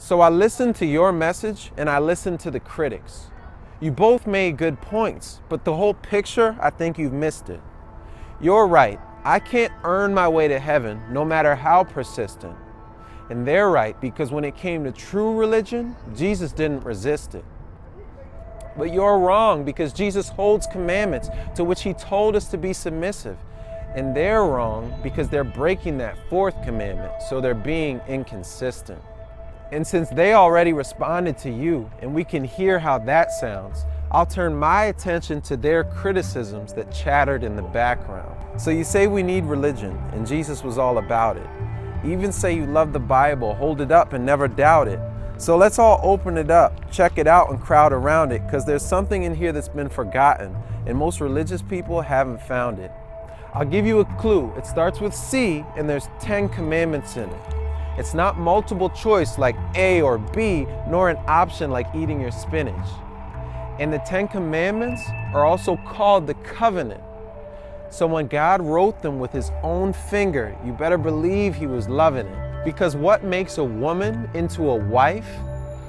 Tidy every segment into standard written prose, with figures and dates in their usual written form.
So I listened to your message and I listened to the critics. You both made good points, but the whole picture, I think you've missed it. You're right. I can't earn my way to heaven, no matter how persistent. And they're right, because when it came to true religion, Jesus didn't resist it. But you're wrong, because Jesus holds commandments to which he told us to be submissive. And they're wrong because they're breaking that fourth commandment, so they're being inconsistent. And since they already responded to you, and we can hear how that sounds, I'll turn my attention to their criticisms that chattered in the background. So you say we need religion, and Jesus was all about it. You even say you love the Bible, hold it up and never doubt it. So let's all open it up, check it out, and crowd around it, because there's something in here that's been forgotten, and most religious people haven't found it. I'll give you a clue. It starts with C, and there's 10 commandments in it. It's not multiple choice like A or B, nor an option like eating your spinach. And the 10 commandments are also called the covenant. So when God wrote them with his own finger, you better believe he was loving it. Because what makes a woman into a wife,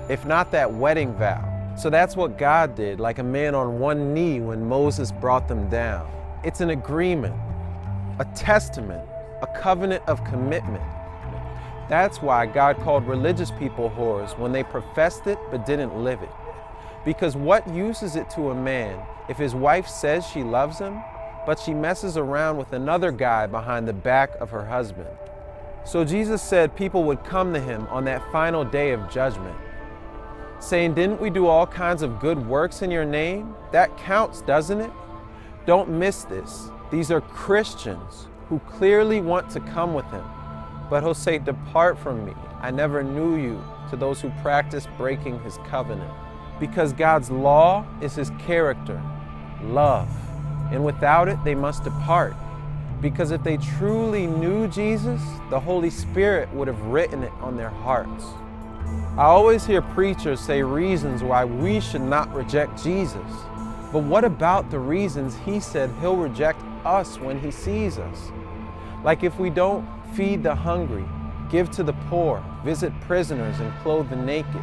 if not that wedding vow? So that's what God did, like a man on one knee when Moses brought them down. It's an agreement, a testament, a covenant of commitment. That's why God called religious people whores when they professed it but didn't live it. Because what use is it to a man if his wife says she loves him, but she messes around with another guy behind the back of her husband? So Jesus said people would come to him on that final day of judgment, saying, "Didn't we do all kinds of good works in your name?" That counts, doesn't it? Don't miss this. These are Christians who clearly want to come with him. But he'll say, "Depart from me. I never knew you," to those who practice breaking his covenant. Because God's law is his character, love. And without it, they must depart. Because if they truly knew Jesus, the Holy Spirit would have written it on their hearts. I always hear preachers say reasons why we should not reject Jesus. But what about the reasons he said he'll reject us when he sees us? Like if we don't feed the hungry, give to the poor, visit prisoners, and clothe the naked.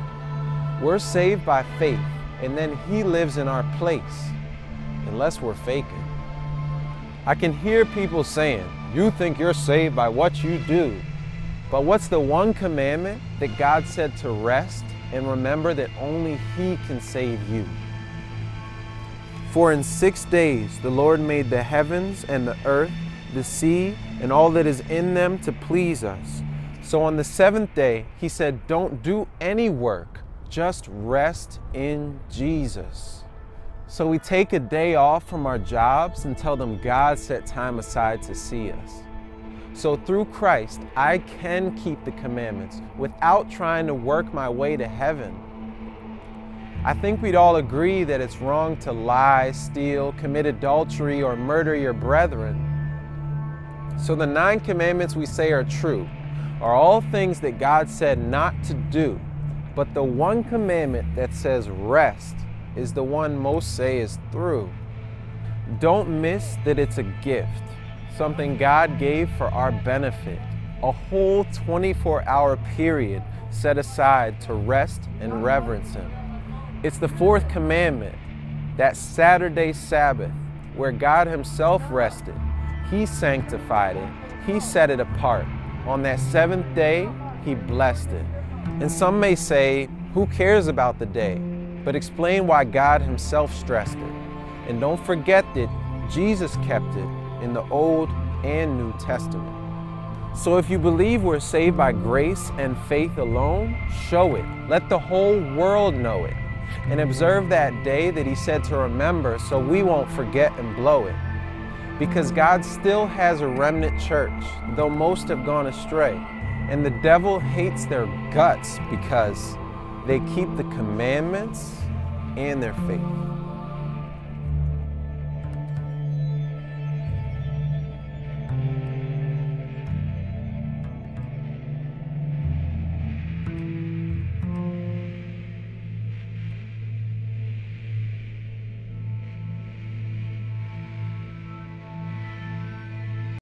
We're saved by faith, and then he lives in our place, unless we're faking. I can hear people saying, "You think you're saved by what you do." But what's the one commandment that God said to rest and remember that only he can save you? For in 6 days the Lord made the heavens and the earth, the sea, and all that is in them to please us. So on the seventh day, he said, don't do any work, just rest in Jesus. So we take a day off from our jobs and tell them God set time aside to see us. So through Christ, I can keep the commandments without trying to work my way to heaven. I think we'd all agree that it's wrong to lie, steal, commit adultery, or murder your brethren. So the 9 commandments we say are true are all things that God said not to do. But the one commandment that says rest is the one most say is through. Don't miss that it's a gift, something God gave for our benefit, a whole 24-hour period set aside to rest and reverence him. It's the 4th commandment, that Saturday Sabbath, where God himself rested. He sanctified it. He set it apart. On that 7th day, he blessed it. And some may say, who cares about the day? But explain why God himself stressed it. And don't forget that Jesus kept it in the Old and New Testament. So if you believe we're saved by grace and faith alone, show it. Let the whole world know it. And observe that day that he said to remember so we won't forget and blow it. Because God still has a remnant church, though most have gone astray. And the devil hates their guts because they keep the commandments and their faith.